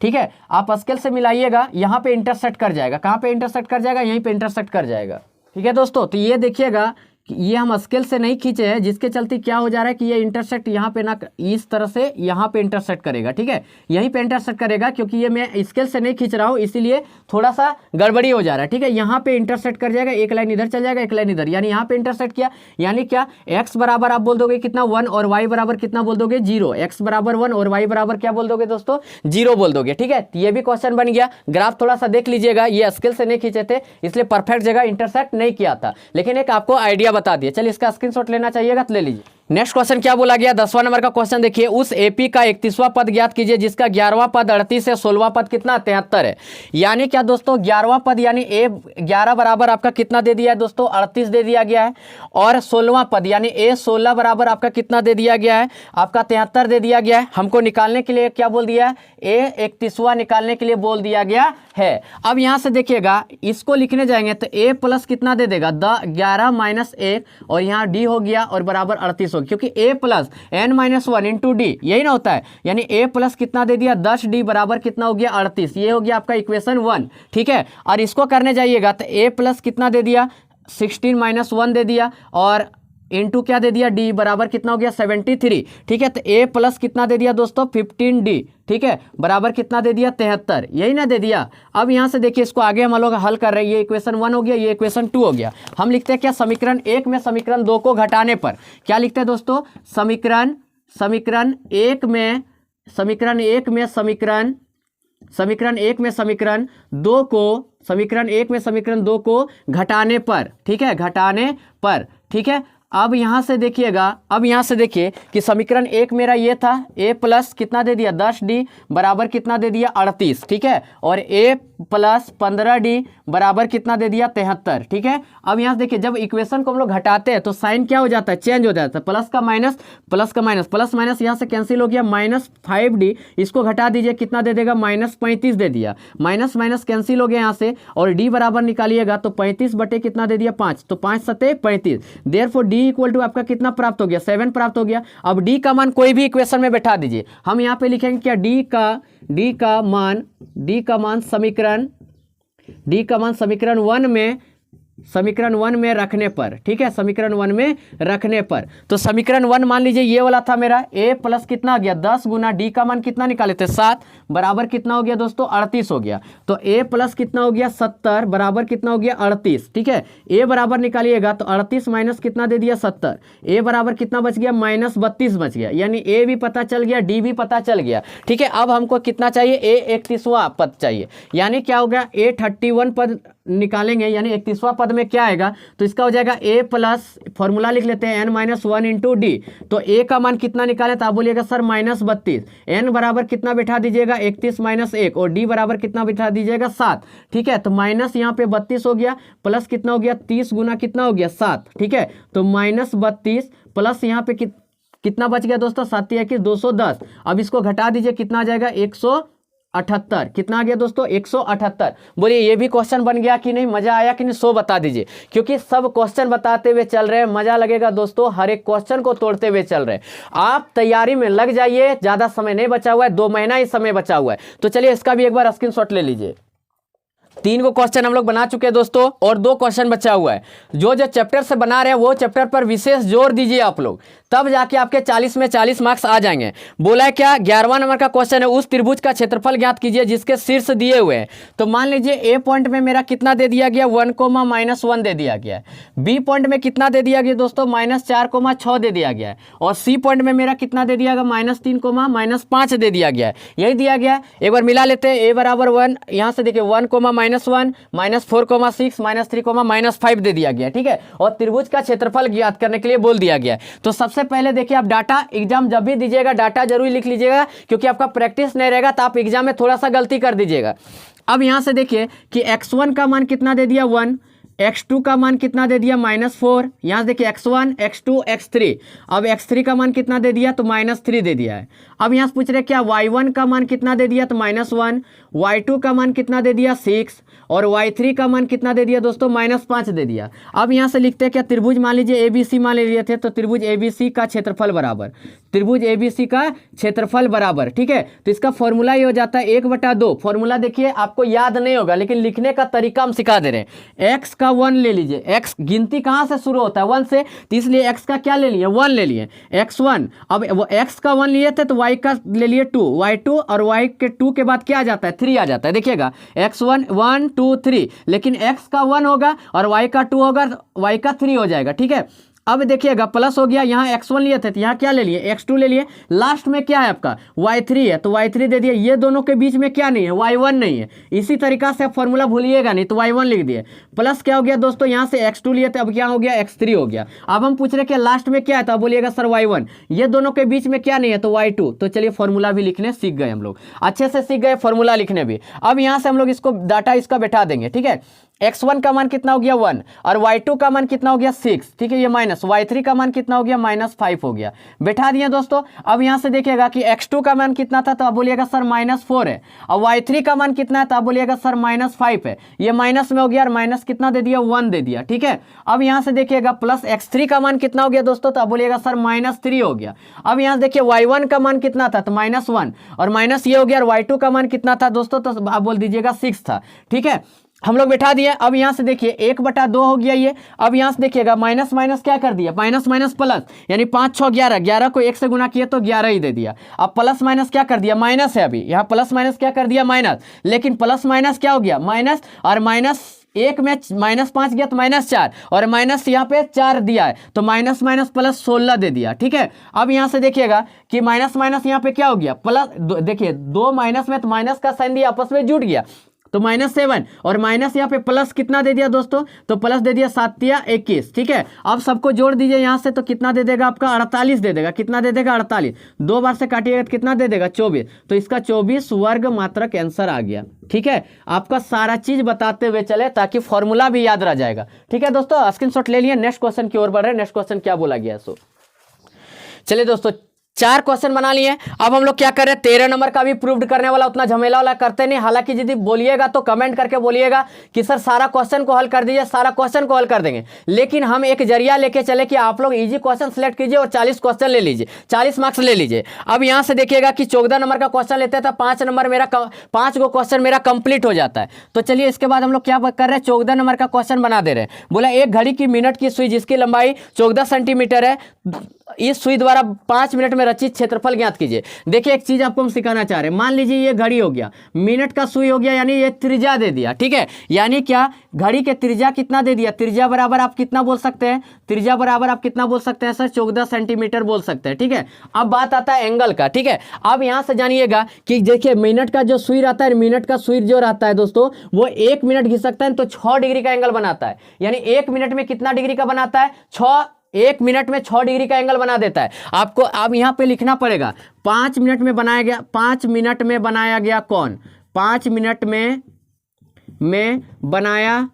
ठीक है। आप स्केल से मिलाइएगा, यहाँ पे इंटरसेक्ट कर जाएगा। कहाँ पे इंटरसेक्ट कर जाएगा, यहीं पे इंटरसेक्ट कर जाएगा, ठीक है दोस्तों। तो ये देखिएगा ये हम स्केल से नहीं खींचे हैं, जिसके चलते क्या हो जा रहा है कि ये इंटरसेक्ट यहाँ पे ना इस तरह से यहाँ पे इंटरसेक्ट करेगा, ठीक है। यहीं पे इंटरसेक्ट करेगा, क्योंकि ये मैं स्केल से नहीं खींच रहा हूँ इसीलिए थोड़ा सा गड़बड़ी हो जा रहा है, ठीक है। यहाँ पे इंटरसेक्ट कर जाएगा, एक लाइन इधर चल जाएगा, एक लाइन इधर, यानी यहाँ पे इंटरसेक्ट किया। यानी क्या x बराबर आप बोल दोगे कितना 1 और y बराबर कितना बोल दोगे 0। x बराबर 1 और y बराबर क्या बोल दोगे दोस्तों 0 बोल दोगे, ठीक है। ये भी क्वेश्चन बन गया। ग्राफ थोड़ा सा देख लीजिएगा, ये स्केल से नहीं खींचे थे इसलिए परफेक्ट जगह इंटरसेक्ट नहीं किया था, लेकिन एक आपको आइडिया बता दिया। चलिए इसका स्क्रीनशॉट लेना चाहिएगा तो ले लीजिए। नेक्स्ट क्वेश्चन क्या बोला गया, 10वां नंबर का क्वेश्चन देखिए। उस एपी का 31वां पद ज्ञात कीजिए जिसका 11वां पद 38 है, 16वां पद कितना 73 है। यानी क्या दोस्तों 11वां पद यानी ए 11 बराबर आपका कितना दे दिया है दोस्तों 38 दे दिया गया है, और 16वां पद यानी ए 16 बराबर आपका कितना दे दिया गया है आपका 73 दे दिया गया है। हमको निकालने के लिए क्या बोल दिया है, ए 31वां निकालने के लिए बोल दिया गया है। अब यहाँ से देखिएगा इसको लिखने जाएंगे तो ए प्लस कितना दे देगा 11 - 1 और यहाँ डी हो गया और बराबर 38 हो गया, क्योंकि ए प्लस n-1 इंटू डी यही ना होता है। यानी ए प्लस कितना दे दिया 10 डी बराबर कितना हो गया 38, ये हो गया आपका इक्वेशन 1, ठीक है। और इसको करने जाइएगा तो ए प्लस कितना दे दिया 16 - 1 दे दिया और इंटू क्या दे दिया डी बराबर कितना हो गया 73, ठीक है। तो ए प्लस कितना दे दिया दोस्तों 15 डी, ठीक है, बराबर कितना दे दिया 73, यही ना दे दिया। अब यहाँ से देखिए इसको आगे हम लोग हल कर रहे हैं, ये इक्वेशन 1 हो गया, ये इक्वेशन 2 हो गया। हम लिखते हैं क्या समीकरण 1 में समीकरण 2 को घटाने पर क्या लिखते हैं दोस्तों समीकरण 1 में समीकरण 2 को समीकरण 2 को घटाने पर, ठीक है, घटाने पर, ठीक है। अब यहाँ से देखिएगा, अब यहाँ से देखिए कि समीकरण 1 मेरा ये था a प्लस कितना दे दिया 10 डी बराबर कितना दे दिया 38, ठीक है, और a प्लस 15 डी बराबर कितना दे दिया 73। ठीक है, अब यहाँ से देखिए जब इक्वेशन को हम लोग घटाते हैं तो साइन क्या हो जाता है, चेंज हो जाता है, प्लस का माइनस, प्लस का माइनस, प्लस माइनस यहाँ से कैंसिल हो गया, -5d, इसको घटा दीजिए कितना दे देगा, -35 दे दिया, माइनस माइनस कैंसिल हो गया यहाँ से, और d बराबर निकालिएगा तो 35 बटे कितना दे दिया 5, तो 5 सत्ते 35, देयरफॉर d इक्वल टू आपका कितना प्राप्त हो गया, 7 प्राप्त हो गया। अब d का मान कोई भी इक्वेशन में बैठा दीजिए, हम यहाँ पे लिखेंगे क्या, d का मान समीकरण 1 में रखने पर, ठीक है, समीकरण 1 में रखने पर, तो समीकरण 1 मान लीजिए ये वाला था मेरा, a प्लस कितना आ गया 10 गुना d का मान कितना निकाले थे 7, बराबर कितना हो गया दोस्तों 38 हो गया, तो a प्लस कितना हो गया 70 बराबर कितना हो गया 38। ठीक है, a बराबर निकालिएगा तो 38 माइनस कितना दे दिया 70, a बराबर कितना बच गया -32 बच गया, यानी a भी पता चल गया, d भी पता चल गया। ठीक है, अब हमको कितना चाहिए, a 31वां पद चाहिए, यानी क्या हो गया, a 31 पद निकालेंगे, यानी 31वां पद में क्या आएगा, तो इसका हो जाएगा a प्लस, फॉर्मूला लिख लेते हैं n-1 इंटू डी, तो a का मान कितना निकाले, तो आप बोलिएगा सर -32, n बराबर कितना बैठा दीजिएगा 31 माइनस 1, और d बराबर कितना बैठा दीजिएगा 7। ठीक है, तो माइनस यहाँ पे 32 हो गया, प्लस कितना हो गया 30 गुना कितना हो गया 7। ठीक है, तो -32 प्लस यहाँ पे कितना बच गया दोस्तों 7 21 210, अब इसको घटा दीजिए कितना आ जाएगा 178, कितना आ गया दोस्तों 178। बोलिए ये भी क्वेश्चन बन गया कि नहीं, मजा आया कि नहीं, सो बता दीजिए, क्योंकि सब क्वेश्चन बताते हुए चल रहे हैं, मजा लगेगा दोस्तों, हर एक क्वेश्चन को तोड़ते हुए चल रहे हैं। आप तैयारी में लग जाइए, ज्यादा समय नहीं बचा हुआ है, 2 महीना ही समय बचा हुआ है, तो चलिए इसका भी एक बार स्क्रीनशॉट ले लीजिए। 3 को क्वेश्चन हम लोग बना चुके हैं दोस्तों, और 2 क्वेश्चन बचा हुआ है। जो चैप्टर से बना रहे हैं वो चैप्टर पर विशेष जोर दीजिए आप लोग, तब जाके आपके 40 में 40 मार्क्स आ जाएंगे। बोला है क्या, 11वां नंबर का क्वेश्चन है, उस त्रिभुज का क्षेत्रफल ज्ञात कीजिए जिसके शीर्ष दिए हुए हैं। तो मान लीजिए ए पॉइंट में मेरा कितना दे दिया गया 1,-1 दे दिया गया है, बी पॉइंट में कितना दे दिया गया दोस्तों -4,6 दे दिया गया है, और सी पॉइंट में मेरा कितना दे दिया गया -3,-5 दे दिया गया है, यही दिया गया है। एक बार मिला लेते हैं, ए बराबर 1, यहाँ से देखिए 1,-1 -4,6 -3,-5 दे दिया गया। ठीक है, और त्रिभुज का क्षेत्रफल ज्ञात करने के लिए बोल दिया गया। तो सबसे पहले देखिए, आप डाटा एग्जाम जब भी दीजिएगा डाटा जरूर लिख लीजिएगा, क्योंकि आपका प्रैक्टिस नहीं रहेगा तो आप एग्जाम में थोड़ा सा गलती कर दीजिएगा। अब यहां से देखिए कि x1 का मान कितना दे दिया 1, x2 का मान कितना दे दिया -4, यहाँ से देखिए x1 x2 x3, अब x3 का मान कितना दे दिया तो -3 दे दिया है। अब यहाँ से पूछ रहे क्या y1 का मान कितना दे दिया तो -1, y2 का मान कितना दे दिया 6, और y3 का मान कितना दे दिया दोस्तों -5 दे दिया। अब यहाँ से लिखते हैं क्या, त्रिभुज मान लीजिए ABC मान लिए थे, तो त्रिभुज ABC का क्षेत्रफल बराबर, त्रिभुज ABC का क्षेत्रफल बराबर। ठीक है, तो इसका फॉर्मूला ये हो जाता है 1/2। फॉर्मूला देखिए आपको याद नहीं होगा, लेकिन लिखने का तरीका हम सिखा दे रहे हैं। x का 1 ले लीजिए, x गिनती कहाँ से शुरू होता है 1 से, तो इसलिए x का क्या ले लिए 1 ले लिए, x1। अब वो x का 1 लिए थे तो y का ले लिए 2, y2, और y के 2 के बाद क्या आ जाता है 3 आ जाता है। देखिएगा x1 1 2 3, लेकिन x का 1 होगा और y का 2 होगा, y का 3 हो जाएगा। ठीक है, अब देखिएगा प्लस हो गया, यहाँ x1 लिए थे तो यहाँ क्या ले लिए x2 ले लिए, लास्ट में क्या है आपका y3 है तो y3 दे दिए, ये दोनों के बीच में क्या नहीं है y1 नहीं है। इसी तरीका से आप फॉर्मूला भूलिएगा नहीं, तो y1 लिख दिए, प्लस क्या हो गया दोस्तों, यहाँ से x2 लिए थे, अब क्या हो गया x3 हो गया। अब हम पूछ रहे कि लास्ट में क्या है, तो आप बोलिएगा सर y1, ये दोनों के बीच में क्या नहीं है तो y2। तो चलिए फॉर्मूला भी लिखने सीख गए हम लोग, अच्छे से सीख गए फॉर्मूला लिखने भी। अब यहाँ से हम लोग इसको डाटा इसका बैठा देंगे। ठीक है, x1 का मान कितना हो गया 1, और y2 का मान कितना हो गया 6। ठीक है, ये माइनस, y3 का मान कितना हो गया -5 हो गया, बैठा दिए दोस्तों। अब यहाँ से देखिएगा कि x2 का मान कितना था, तो आप बोलिएगा सर -4 है, और y3 का मान कितना है, तो आप बोलिएगा सर -5 है, ये माइनस में हो गया, और माइनस कितना दे दिया 1 दे दिया। ठीक है, अब यहाँ से देखिएगा प्लस x3 का मान कितना हो गया दोस्तों, तो आप बोलिएगा सर -3 हो गया। अब यहाँ से देखिए y1 का मान कितना था, तो -1, और माइनस ये हो गया, और y2 का मान कितना था दोस्तों, तो आप बोल दीजिएगा 6 था। ठीक है, हम लोग बैठा दिए। अब यहाँ से देखिए 1/2 हो गया ये। अब यहाँ से देखिएगा माइनस माइनस क्या कर दिया, माइनस माइनस प्लस, यानी 5 6 11, 11 को 1 से गुना किया तो 11 ही दे दिया। अब प्लस माइनस क्या कर दिया, माइनस है, अभी यहाँ प्लस माइनस क्या कर दिया माइनस, लेकिन प्लस माइनस क्या हो गया माइनस, और माइनस 1 में -5 गया तो -4, और माइनस यहाँ पे 4 दिया है तो माइनस माइनस प्लस 16 दे दिया। ठीक है, अब यहाँ से देखिएगा कि माइनस माइनस यहाँ पे क्या हो गया प्लस, देखिए 2 माइनस में तो माइनस का साइन दिया, आपस में जुट गया, तो -7 और माइनस यहाँ पे प्लस कितना दे दिया दोस्तों, तो प्लस दे दिया 7 या 21। ठीक है, अब सबको जोड़ दीजिए यहाँ से, तो कितना दे देगा आपका 48 दे देगा। कितना दे देगा 48, 2 बार से काटिएगा तो कितना दे देगा 24। तो इसका 24 वर्ग मात्रक आंसर आ गया। ठीक है, आपका सारा चीज बताते हुए चले ताकि फॉर्मूला भी याद रह जाएगा। ठीक है दोस्तों, स्क्रीनशॉट ले लिए, नेक्स्ट क्वेश्चन की ओर बढ़ रहे। नेक्स्ट क्वेश्चन क्या बोला गया सो चलिए दोस्तों, 4 क्वेश्चन बना लिए। अब हम लोग क्या कर रहे हैं, 13 नंबर का भी प्रूव्ड करने वाला, उतना झमेला वाला करते नहीं। हालांकि यदि बोलिएगा तो कमेंट करके बोलिएगा कि सर सारा क्वेश्चन को हल कर दीजिए, सारा क्वेश्चन को हल कर देंगे। लेकिन हम एक जरिया लेके चले कि आप लोग इजी क्वेश्चन सेलेक्ट कीजिए और 40 क्वेश्चन ले लीजिए, 40 मार्क्स ले लीजिए। अब यहां से देखिएगा कि 14 नंबर का क्वेश्चन लेते हैं तो 5 नंबर मेरा 5 गो क्वेश्चन मेरा कंप्लीट हो जाता है। तो चलिए इसके बाद हम लोग क्या कर रहे हैं, 14 नंबर का क्वेश्चन बना दे रहे हैं। बोला एक घड़ी की मिनट की सुई जिसकी लंबाई 14 सेंटीमीटर है, इस सुई द्वारा 5 मिनट में रचित क्षेत्रफल ज्ञात कीजिए। देखिए एक चीज आपको हम सिखाना चाह रहे हैं, मान लीजिए ये घड़ी हो गया, मिनट का सुई हो गया, यानी ये त्रिज्या दे दिया। ठीक है, यानी क्या, घड़ी के त्रिज्या कितना दे दिया, त्रिज्या बराबर आप कितना बोल सकते हैं, त्रिज्या बराबर आप कितना बोल सकते हैं सर, 14 सेंटीमीटर बोल सकते हैं। ठीक है, अब बात आता है एंगल का। ठीक है, अब यहां से जानिएगा कि देखिए मिनट का जो सुई रहता है, मिनट का सुई जो रहता है दोस्तों, वो 1 मिनट घिसकता है तो 6 डिग्री का एंगल बनाता है। यानी 1 मिनट में कितना डिग्री का बनाता है, 1 मिनट में 6 डिग्री का एंगल बना देता है। आपको अब यहां पे लिखना पड़ेगा 5 मिनट में बनाया गया, 5 मिनट में बनाया गया कौन, 5 मिनट में बनाया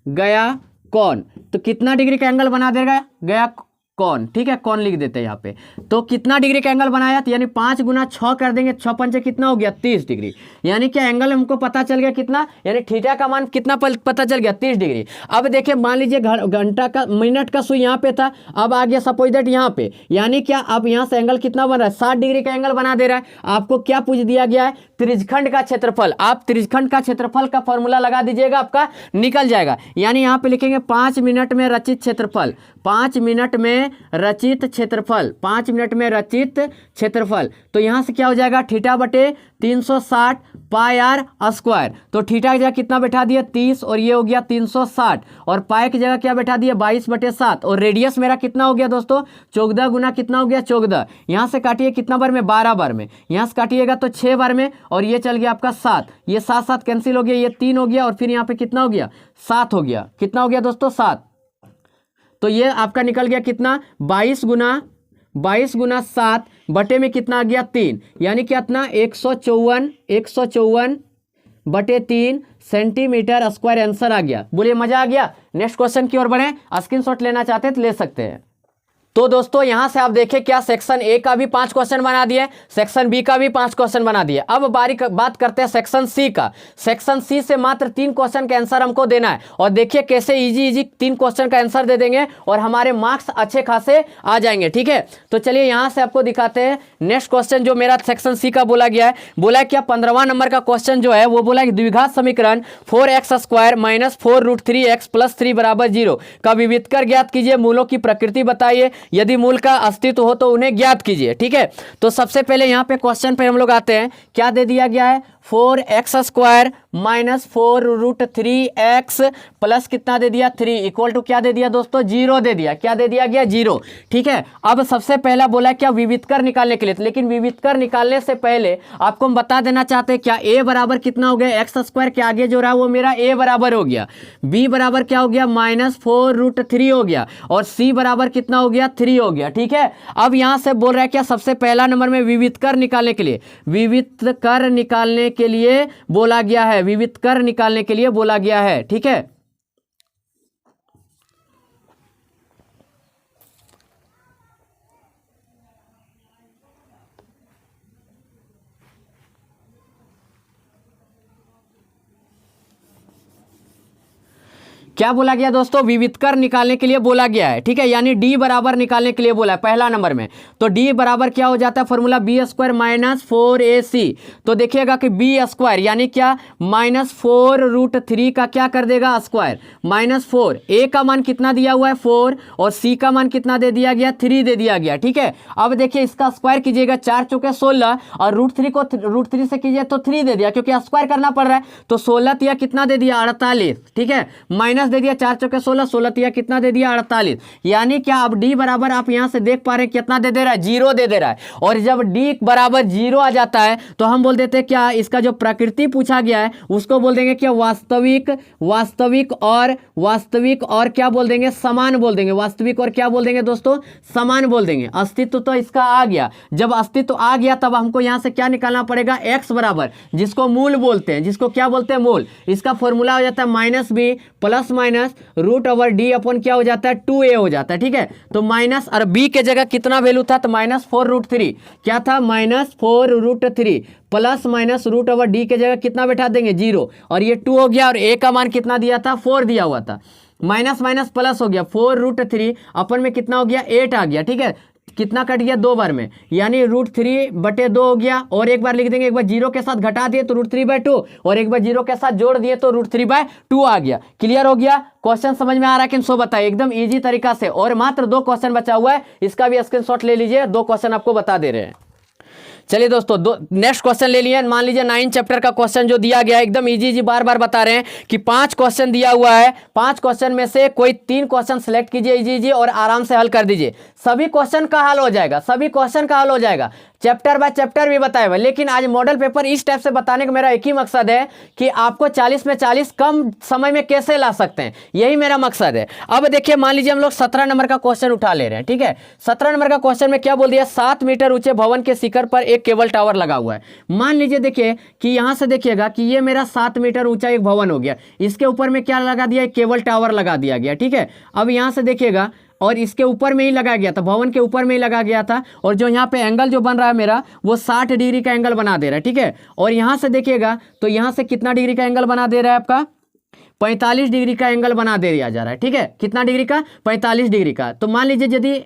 गया कौन, तो कितना डिग्री का एंगल बना देगा गया कौन। ठीक है, कौन लिख देते हैं यहाँ पे। तो कितना डिग्री का एंगल बनाया, तो यानी 5 गुना 6 कर देंगे, 6 पंचे कितना हो गया 30 डिग्री। यानी क्या एंगल हमको पता चल गया कितना, यानी थीटा का मान कितना पता चल गया 30 डिग्री। अब देखिए मान लीजिए घंटा का मिनट का सुई यहाँ पे था, अब आ गया सपोज दैट यहाँ पे, यानी क्या अब यहाँ से एंगल कितना बन रहा है, 60 डिग्री का एंगल बना दे रहा है। आपको क्या पूछ दिया गया है, त्रिज्यखंड का क्षेत्रफल। आप त्रिज्यखंड का क्षेत्रफल का फॉर्मूला लगा दीजिएगा, आपका निकल जाएगा। यानी यहाँ पे लिखेंगे 5 मिनट में रचित क्षेत्रफल, 5 मिनट में रचित क्षेत्रफल, 5 मिनट में रचित क्षेत्रफल। तो यहां से क्या हो जाएगा, थीटा बटे 360 पाई आर स्क्वायर। तो थीटा की जगह कितना बैठा दिया 30 और ये हो गया 360, और पाई की जगह क्या बैठा दिया 22/7, और रेडियस मेरा कितना हो गया दोस्तों 14 गुना कितना हो गया 14। यहां से काटिए कितना बार में, 12 बार में, यहां से काटिएगा तो 6 बार में, और ये चल गया आपका 7, ये 7 कैंसिल हो गया, ये 3 हो गया, और फिर यहाँ पे कितना हो गया 7 हो गया। कितना हो गया दोस्तों 7। तो ये आपका निकल गया कितना 22 गुना 7 बटे में कितना आ गया 3, यानी कितना 154 बटे 3 सेंटीमीटर स्क्वायर आंसर आ गया। बोलिए मजा आ गया। नेक्स्ट क्वेश्चन की ओर बढ़े, स्क्रीनशॉट लेना चाहते हैं तो ले सकते हैं। तो दोस्तों यहां से आप देखें क्या सेक्शन ए का भी 5 क्वेश्चन बना दिए, सेक्शन बी का भी 5 क्वेश्चन बना दिए। अब बात करते हैं सेक्शन सी का। सेक्शन सी से मात्र 3 क्वेश्चन का आंसर हमको देना है, और देखिए कैसे इजी 3 क्वेश्चन का आंसर दे देंगे और हमारे मार्क्स अच्छे खासे आ जाएंगे। ठीक है, तो चलिए यहां से आपको दिखाते हैं नेक्स्ट क्वेश्चन जो मेरा सेक्शन सी का बोला गया है। बोला क्या 15वां नंबर का क्वेश्चन जो है वो बोला कि द्विघात समीकरण 4x² - 4√3x + 3 = 0 का विविध कर ज्ञात कीजिए, मूलों की प्रकृति बताइए, यदि मूल का अस्तित्व हो तो उन्हें ज्ञात कीजिए। ठीक है, तो सबसे पहले यहाँ पे क्वेश्चन पे हम लोग आते हैं। क्या दे दिया गया है 4x² - 4√3x प्लस कितना दे दिया 3 इक्वल टू क्या दे दिया दोस्तों 0 दे दिया। क्या दे दिया गया 0। ठीक है, अब सबसे पहला बोला क्या विविधकर निकालने के लिए, लेकिन विविधकर निकालने से पहले आपको हम बता देना चाहते हैं क्या a बराबर कितना हो गया x² के आगे जो रहा वो मेरा a बराबर हो गया, b बराबर क्या हो गया -4√3 हो गया, और c बराबर कितना हो गया 3 हो गया। ठीक है, अब यहां से बोल रहा है क्या सबसे पहला नंबर में विविधकर निकालने के लिए, विविधकर निकालने के लिए बोला गया है, विविधकर निकालने के लिए बोला गया है। ठीक है, क्या बोला गया दोस्तों विविधकर निकालने के लिए बोला गया है। ठीक है, यानी d बराबर निकालने के लिए बोला है पहला नंबर में। तो d बराबर क्या हो जाता है फॉर्मूला b² - 4ac। तो देखिएगा कि b² यानी क्या -4√3 का क्या कर देगा स्क्वायर -4, a का मान कितना दिया हुआ है 4 और c का मान कितना दे दिया गया 3 दे दिया गया। ठीक है, अब देखिए इसका स्क्वायर कीजिएगा 4 चौके 16 और √3 को √3 से कीजिए तो 3 दे दिया, क्योंकि स्क्वायर करना पड़ रहा है। तो 16 या कितना दे दिया 48। ठीक है, माइनस दे दिया 4 चौके 16, 16 तिया कितना दे दिया 48। यानी क्या अब डी बराबर आप यहां से देख पा रहे हैं कितना दे रहा है, 0 दे रहा है। और जब डी बराबर 0 आ जाता है तो हम बोल देते हैं क्या, इसका जो प्रकृति पूछा गया है उसको बोल देंगे क्या, वास्तविक, वास्तविक और क्या बोल देंगे, समान बोल देंगे। वास्तविक और क्या बोल देंगे दोस्तों, समान बोल देंगे। अस्तित्व तो इसका आ गया, जब अस्तित्व आ गया तब हमको यहां से क्या निकालना पड़ेगा, x बराबर, जिसको मूल बोलते हैं, जिसको क्या बोलते हैं, मूल। इसका फॉर्मूला हो जाता है minus b plus minus root over d अपन क्या हो जाता है, 2a हो जाता है। ठीक है, तो माइनस और b के जगह कितना वैल्यू था, तो -4√3 क्या था, -4√3 plus minus root over D के जगह कितना बैठा देंगे, 0, और ये 2 हो गया। और a का मान कितना दिया था, 4 दिया हुआ था। माइनस माइनस प्लस हो गया, 4√3 अपन में कितना हो गया, 8 आ गया। ठीक है, कितना कट गया, 2 बार में, यानी √3/2 हो गया। और एक बार लिख देंगे, एक बार 0 के साथ घटा दिए तो √3/2, और एक बार 0 के साथ जोड़ दिए तो √3/2 आ गया। क्लियर हो गया, क्वेश्चन समझ में आ रहा है कि सो बताइए, एकदम इजी तरीका से। और मात्र 2 क्वेश्चन बचा हुआ है, इसका भी स्क्रीनशॉट ले लीजिए, 2 क्वेश्चन आपको बता दे रहे हैं। चलिए दोस्तों, नेक्स्ट क्वेश्चन ले लिए। मान लीजिए 9 चैप्टर का क्वेश्चन जो दिया गया है, एकदम इजी बार बार बता रहे हैं कि 5 क्वेश्चन दिया हुआ है, 5 क्वेश्चन में से कोई 3 क्वेश्चन सेलेक्ट कीजिए इजी और आराम से हल कर दीजिए। सभी क्वेश्चन का हल हो जाएगा, सभी क्वेश्चन का हल हो जाएगा, चैप्टर बाय चैप्टर भी बताया हुआ। लेकिन आज मॉडल पेपर इस टाइप से बताने का मेरा एक ही मकसद है कि आपको 40 में 40 कम समय में कैसे ला सकते हैं, यही मेरा मकसद है। अब देखिए, मान लीजिए हम लोग 17 नंबर का क्वेश्चन उठा ले रहे हैं। ठीक है, 17 नंबर का क्वेश्चन में क्या बोल दिया, 7 मीटर ऊंचे भवन के शिखर पर एक केबल टावर लगा हुआ है। मान लीजिए देखिए कि यहां से देखिएगा कि ये मेरा 7 मीटर ऊंचा एक भवन हो गया, इसके ऊपर में क्या लगा दिया, एक केबल टावर लगा दिया गया। ठीक है, अब यहां से देखिएगा, और इसके ऊपर में ही लगाया गया था, भवन के ऊपर में ही लगा गया था। और जो यहाँ पे एंगल जो बन रहा है मेरा, वो 60 डिग्री का एंगल बना दे रहा है। ठीक है, और यहाँ से देखिएगा तो यहाँ से कितना डिग्री का एंगल बना दे रहा है आपका, 45 डिग्री का एंगल बना दे दिया जा रहा है। ठीक है, कितना डिग्री का, 45 डिग्री का। तो मान लीजिए यदि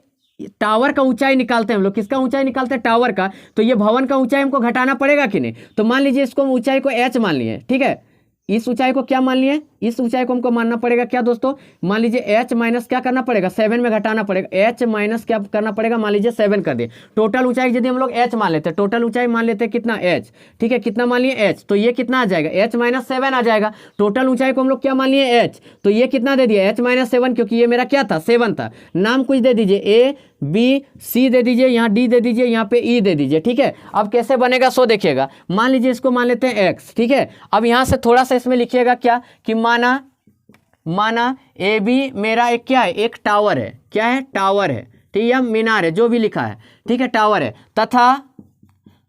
टावर का ऊंचाई निकालते हैं हम लोग, किसका ऊंचाई निकालते हैं, टावर का, तो ये भवन का ऊंचाई हमको घटाना पड़ेगा कि नहीं। तो मान लीजिए इसको ऊंचाई को h मान लिए। ठीक है, इस ऊंचाई को क्या मान लिए, इस ऊंचाई को हमको मानना पड़ेगा क्या दोस्तों, मान लीजिए h माइनस क्या करना पड़ेगा, 7 में घटाना पड़ेगा, h माइनस क्या करना पड़ेगा, मान लीजिए 7 कर दिए। टोटल ऊंचाई यदि हम लोग h मान लेते हैं, टोटल ऊंचाई मान लेते हैं कितना, h। ठीक है, कितना मान लिए, h, तो ये कितना आ जाएगा, h माइनस 7 आ जाएगा। टोटल ऊंचाई को हम लोग क्या मान लिए, h, तो ये कितना दे दिया, h माइनस 7, क्योंकि ये मेरा क्या था, 7 था। नाम कुछ दे दीजिए, a B C दे दीजिए, यहाँ D दे दीजिए, यहाँ पे E दे दीजिए। ठीक है, अब कैसे बनेगा सो देखिएगा। मान लीजिए इसको मान लेते हैं x। ठीक है, अब यहाँ से थोड़ा सा इसमें लिखिएगा क्या, कि माना AB मेरा एक क्या है, एक टावर है। क्या है, टावर है। ठीक है, मीनार है, जो भी लिखा है। ठीक है, टावर है।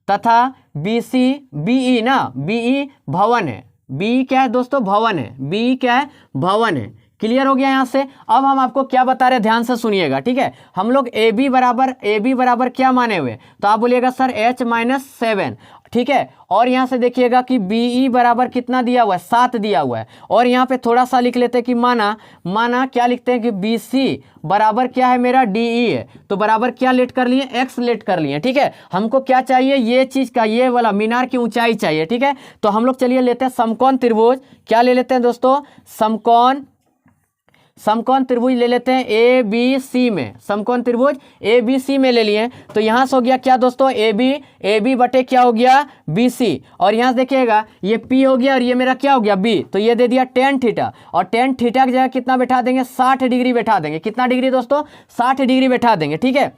तथा BC BE ना, BE भवन है। BE क्या है दोस्तों, भवन है। BE क्या है, भवन है। क्लियर हो गया यहाँ से। अब हम आपको क्या बता रहे हैं, ध्यान से सुनिएगा। ठीक है, हम लोग AB बराबर क्या माने हुए, तो आप बोलिएगा सर h माइनस 7। ठीक है, और यहाँ से देखिएगा कि BE बराबर कितना दिया हुआ है, 7 दिया हुआ है। और यहाँ पे थोड़ा सा लिख लेते हैं कि माना क्या लिखते हैं कि BC बराबर क्या है, मेरा DE है। तो बराबर क्या लेट कर लिए, x लेट कर लिए। ठीक है, हमको क्या चाहिए, ये चीज़ का, ये वाला मीनार की ऊंचाई चाहिए। ठीक है, तो हम लोग चलिए लेते हैं समकोण त्रिभुज। क्या ले लेते हैं दोस्तों, समकोण त्रिभुज ले लेते हैं ABC में। समकोण त्रिभुज ABC में ले लिए, तो यहाँ से हो गया क्या दोस्तों, AB बटे क्या हो गया, BC। और यहाँ से देखिएगा ये P हो गया और ये मेरा क्या हो गया, B, तो ये दे दिया tan थीटा। और tan थीटा की जगह कितना बैठा देंगे, 60 डिग्री बैठा देंगे। कितना डिग्री दोस्तों, 60 डिग्री बैठा देंगे। ठीक है,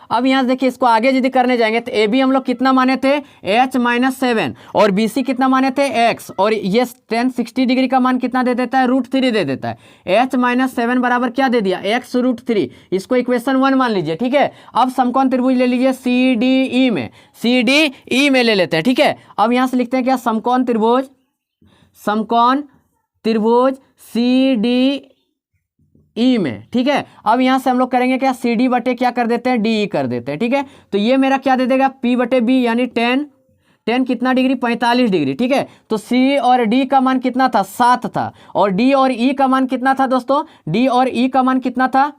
अब यहाँ से देखिए, इसको आगे यदि करने जाएंगे तो AB हम लोग कितना माने थे, h माइनस 7, और BC कितना माने थे, x, और ये tan 60 डिग्री का मान कितना दे देता है, √3 दे देता है। h माइनस 7 बराबर क्या दे दिया, x √3। इसको इक्वेशन 1 मान लीजिए। ठीक है, अब समकोण त्रिभुज ले लीजिए CDE में ले लेते हैं। ठीक है, अब यहाँ से लिखते हैं क्या, समकोण त्रिभुज CDE में। ठीक है, अब यहां से हम लोग करेंगे क्या, CD बटे क्या कर देते हैं, DE कर देते हैं। ठीक है, तो ये मेरा क्या दे देगा, P बटे B, यानी tan कितना डिग्री, 45 डिग्री। ठीक है, तो C और D का मान कितना था, 7 था। और D और E का मान कितना था दोस्तों, D और E का मान कितना था,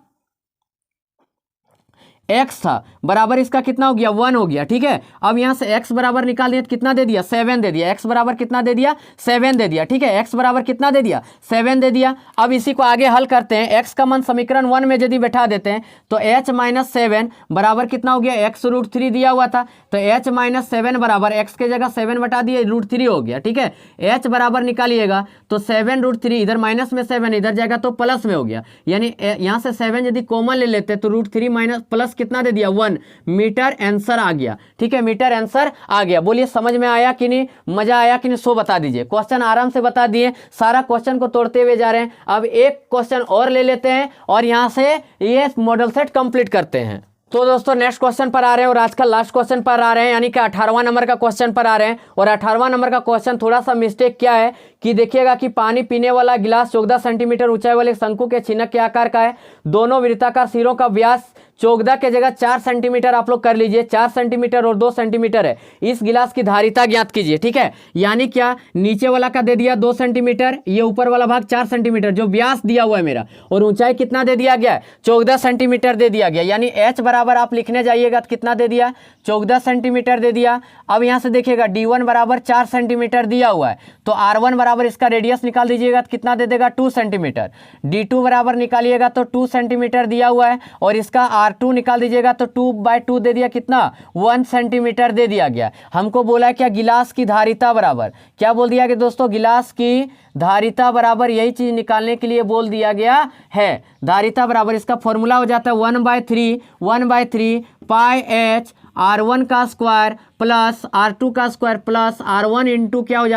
x था बराबर इसका कितना हो गया 1 हो गया। ठीक है, अब यहाँ से x बराबर निकाल दिया, कितना दे दिया 7 दे दिया, x बराबर कितना दे दिया 7 दे दिया। ठीक है, x बराबर कितना दे दिया 7 दे दिया। अब इसी को आगे हल करते हैं, x का मान समीकरण 1 में यदि बैठा देते हैं तो h माइनस 7 बराबर कितना हो गया, x रूट 3 दिया हुआ था तो h माइनस 7 बराबर x के जगह 7 बटा दिए रूट 3 हो गया। ठीक है, h बराबर निकालिएगा तो 7 रूट 3 इधर माइनस में 7 इधर जाएगा तो प्लस में हो गया, यानी यहाँ से 7 यदि कॉमन ले लेते तो रूट 3 माइनस प्लस कितना दे दिया 1 मीटर आंसर आ गया। ठीक है, मीटर आंसर आ गया। बोलिए समझ में आया कि नहीं, मजा आया कि नहीं, सो बता दीजिए। क्वेश्चन आराम से बता दिए, सारा क्वेश्चन को तोड़ते हुए जा रहे हैं। अब एक क्वेश्चन और ले लेते हैं और यहां से ये मॉडल सेट कंप्लीट करते हैं। तो दोस्तों नेक्स्ट क्वेश्चन पर आ रहे हैं और आज का लास्ट क्वेश्चन पर आ रहे हैं, यानी कि 18वां नंबर का क्वेश्चन पर आ रहे हैं। और 18वां नंबर का क्वेश्चन थोड़ा सा मिस्टेक क्या है कि देखिएगा कि पानी पीने वाला गिलास 14 सेंटीमीटर ऊंचाई वाले शंकु के छिनक के आकार का है। दोनों वृत्ताकार सिरों का व्यास 14 के जगह 4 सेंटीमीटर आप लोग कर लीजिए, 4 सेंटीमीटर और 2 सेंटीमीटर है। इस गिलास की धारिता ज्ञात कीजिए। ठीक है, यानी क्या, नीचे वाला का दे दिया 2 सेंटीमीटर, ये ऊपर वाला भाग 4 सेंटीमीटर जो व्यास दिया हुआ है मेरा, और ऊंचाई कितना दे दिया गया 14 सेंटीमीटर दे दिया गया। यानी h बराबर आप लिखने जाइएगा तो कितना दे दिया 14 सेंटीमीटर दे दिया। अब यहाँ से देखिएगा d1 बराबर 4 सेंटीमीटर दिया हुआ है तो r1 बराबर इसका रेडियस निकाल दीजिएगा तो कितना दे देगा 2 सेंटीमीटर। d2 बराबर निकालिएगा तो 2 सेंटीमीटर दिया हुआ है और इसका r2 निकाल दीजिएगा तो 2/2 दे दिया, कितना 1 सेंटीमीटर दे दिया गया। हमको बोला है क्या, गिलास की धारिता बराबर, क्या बोल दिया कि दोस्तों गिलास की धारिता बराबर, यही चीज निकालने के लिए बोल दिया गया है। धारिता बराबर इसका फॉर्मूला हो जाता है 1/3 पाई h r1 का स्क्वायर प्लस r2 का स्क्वायर प्लस r1 इंटू क्या हो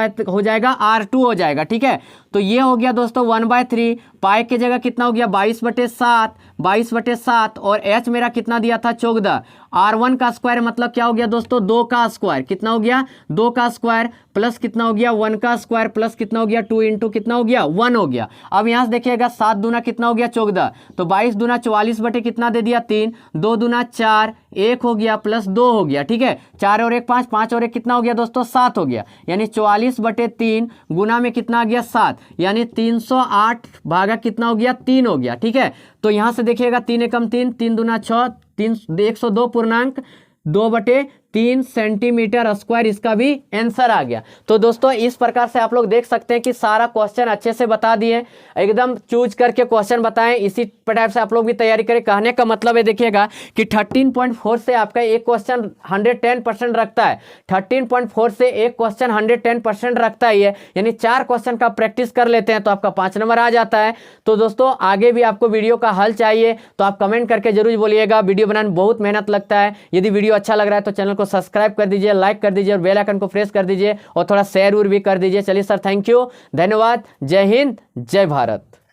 जाएगा r2 हो जाएगा। ठीक है, तो ये हो गया दोस्तों 1/3, पाई के जगह कितना हो गया 22/7 और h मेरा कितना दिया था 14, r1 का स्क्वायर मतलब क्या हो गया दोस्तों 2 का स्क्वायर, कितना हो गया 2 का स्क्वायर प्लस कितना हो गया 1 का स्क्वायर प्लस कितना हो गया 2 इंटू कितना हो गया 1 हो गया। अब यहाँ से देखिएगा 7 दूना कितना हो गया 14, तो 22 दूना 44 बटे कितना दे दिया 3, 2 दूना 4, 1 हो गया प्लस 2 हो गया। ठीक है, 4 और 1 5, 5 और 1 कितना हो गया दोस्तों 7 हो गया, यानी 44/3 गुना में कितना आ गया 7, यानी 308 भागा कितना हो गया 3 हो गया। ठीक है, तो यहाँ से देखिएगा 3 एकम 3, 3 दूना 6, 102.2/3 सेंटीमीटर स्क्वायर इसका भी आंसर आ गया। तो दोस्तों इस प्रकार से आप लोग देख सकते हैं कि सारा क्वेश्चन अच्छे से बता दिए, एकदम चूज करके क्वेश्चन बताएं, इसी टाइप से आप लोग भी तैयारी करें। कहने का मतलब है देखिएगा कि 13.4 से आपका एक क्वेश्चन 110% रखता है, 13.4 से एक क्वेश्चन 110% रखता है, यानी 4 क्वेश्चन का प्रैक्टिस कर लेते हैं तो आपका 5 नंबर आ जाता है। तो दोस्तों आगे भी आपको वीडियो का हल चाहिए तो आप कमेंट करके जरूर बोलिएगा। वीडियो बनाने में बहुत मेहनत लगता है, यदि वीडियो अच्छा लग रहा है तो चैनल को सब्सक्राइब कर दीजिए, लाइक कर दीजिए और बेल आइकन को प्रेस कर दीजिए और थोड़ा शेयर भी कर दीजिए। चलिए सर, थैंक यू, धन्यवाद, जय हिंद, जय भारत।